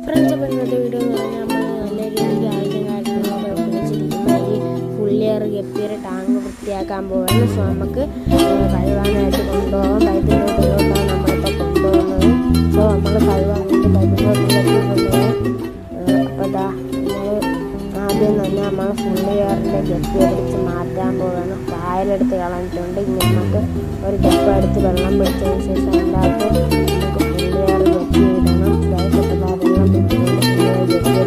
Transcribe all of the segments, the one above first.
Friends, അപ്പോൾ ഇന്നത്തെ video എന്ന് പറഞ്ഞാൽ നമ്മൾ നല്ല രീതിക്ക് ആവശ്യം കാര്യങ്ങളൊക്കെ ഉപയോഗിച്ചിരിക്കുന്ന ഈ ഫുള്ളിയർ ഗപ്പിയുടെ ടാങ്ക് വൃത്തിയാക്കാൻ പോവുകയാണ്. സോ നമുക്ക് കഴുകാനായിട്ട് കൊണ്ടുപോകാം. പൈപ്പിലോട്ടാണ് നമ്മളിപ്പോൾ കൊണ്ടുപോകുന്നത്. സോ നമ്മൾ കഴുകാൻ വേണ്ടി പൈപ്പിലോട്ടിലേക്ക് കൊണ്ടുപോകാം. അപ്പോൾ നമ്മൾ ആദ്യം തന്നെ നമ്മൾ ഫുള്ളിയറിൻ്റെ ഗപ്പിയെ പിടിച്ച് മാറ്റാൻ പോവുകയാണ്. പായലെടുത്ത് കളഞ്ഞിട്ടുണ്ട്. ഇനി നമുക്ക് ഒരു ഗപ്പ എടുത്ത് വെള്ളം പിടിച്ചതിന് ശേഷം അതിൻ്റെ അകത്ത് നമുക്ക് ഫുള്ളിയർ ഗപ്പി ഇടണം.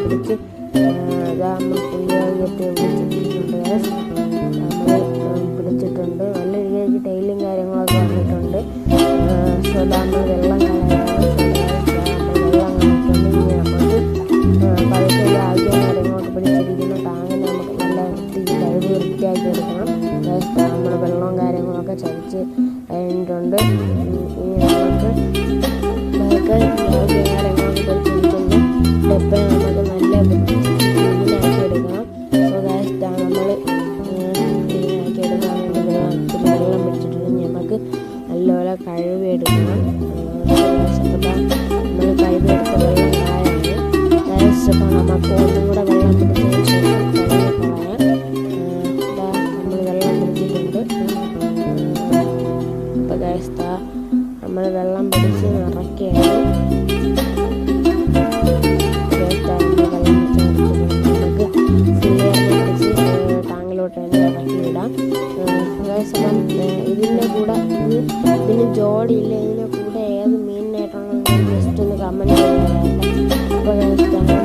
പിടിച്ച് നമ്മൾ ഫുള്ളിയർ ഗപ്പിയെ പിടിച്ചിട്ടുണ്ട്. നമ്മൾ പിടിച്ചിട്ടുണ്ട്. നല്ല രീതിക്ക് ടൈലും കാര്യങ്ങളൊക്കെ വന്നിട്ടുണ്ട്. സോ നമ്മൾ വെള്ളം കളയാനും വെള്ളം കളഞ്ഞിട്ടുണ്ട്. ഇനി നമുക്ക് പതുക്കെ ആദ്യം കാര്യങ്ങളൊക്കെ പിടിച്ചിരിക്കുന്ന ടാങ്കിനെ നമുക്ക് നല്ല വൃത്തിയാക്കി എടുക്കണം. നമ്മൾ വെള്ളവും കാര്യങ്ങളൊക്കെ ചരിച്ച് കഴിഞ്ഞിട്ടുണ്ട്. ഇനി നമുക്ക് പതുക്കെ ആദ്യം കാര്യങ്ങളൊക്കെ പിടിച്ചിരിക്കുന്നു. ഡെപ്പനെ നമുക്ക് നല്ല ക്ലീനാക്കി എടുക്കണം. സോ ഗൈസ് നമ്മൾ ക്ലീനാക്കി എടുക്കാൻ വേണ്ടി ഇത്തിരി വെള്ളം പിടിച്ചിട്ടുണ്ട്. നമുക്ക് നല്ലപോലെ കഴുകി എടുക്കണം. നമ്മൾ കഴുകി എടുത്ത വെള്ളം കളയാണ്. ഗൈസ് അപ്പോൾ നമുക്ക് ഒന്നും കൂടെ വെള്ളം പിടിച്ചതിന് ശേഷം കഴുകി കളയാം. നമ്മൾ വെള്ളം പിടിച്ചിട്ടുണ്ട്. അപ്പോൾ ഗൈസ് നമ്മൾ വെള്ളം പിടിച്ച് നിറയ്ക്കുകയാണ്. അപ്പം ഇതിൻ്റെ കൂടെ ഇതിന് ജോഡിയില്ല. ഇതിൻ്റെ കൂടെ ഏത് മീനിനായിട്ടാണ് ജസ്റ്റ് ഒന്ന് കമൻറ്റ് ചെയ്യാനായിട്ട്. അപ്പോൾ നമ്മൾ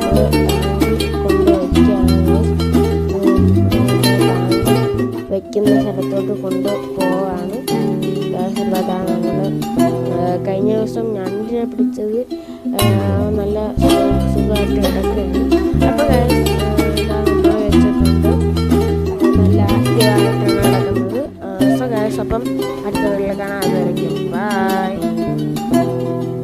വയ്ക്കുന്ന സ്ഥലത്തോട്ട് കൊണ്ടുപോവാണ്. നമ്മൾ കഴിഞ്ഞ ദിവസം ഞണ്ടിനെ പിടിച്ചത് നല്ല സുഖമായിട്ട് കിടക്കുകയാണ്. അപ്പോൾ നമ്മൾ വെച്ചിട്ടുണ്ട്. നല്ല ആക്റ്റീവായിട്ടാണ് കിടക്കുന്നത്. അപ്പം അടുത്ത വീട്ടിൽ കാണാൻ. അതുവരെയ്ക്കും ബൈ.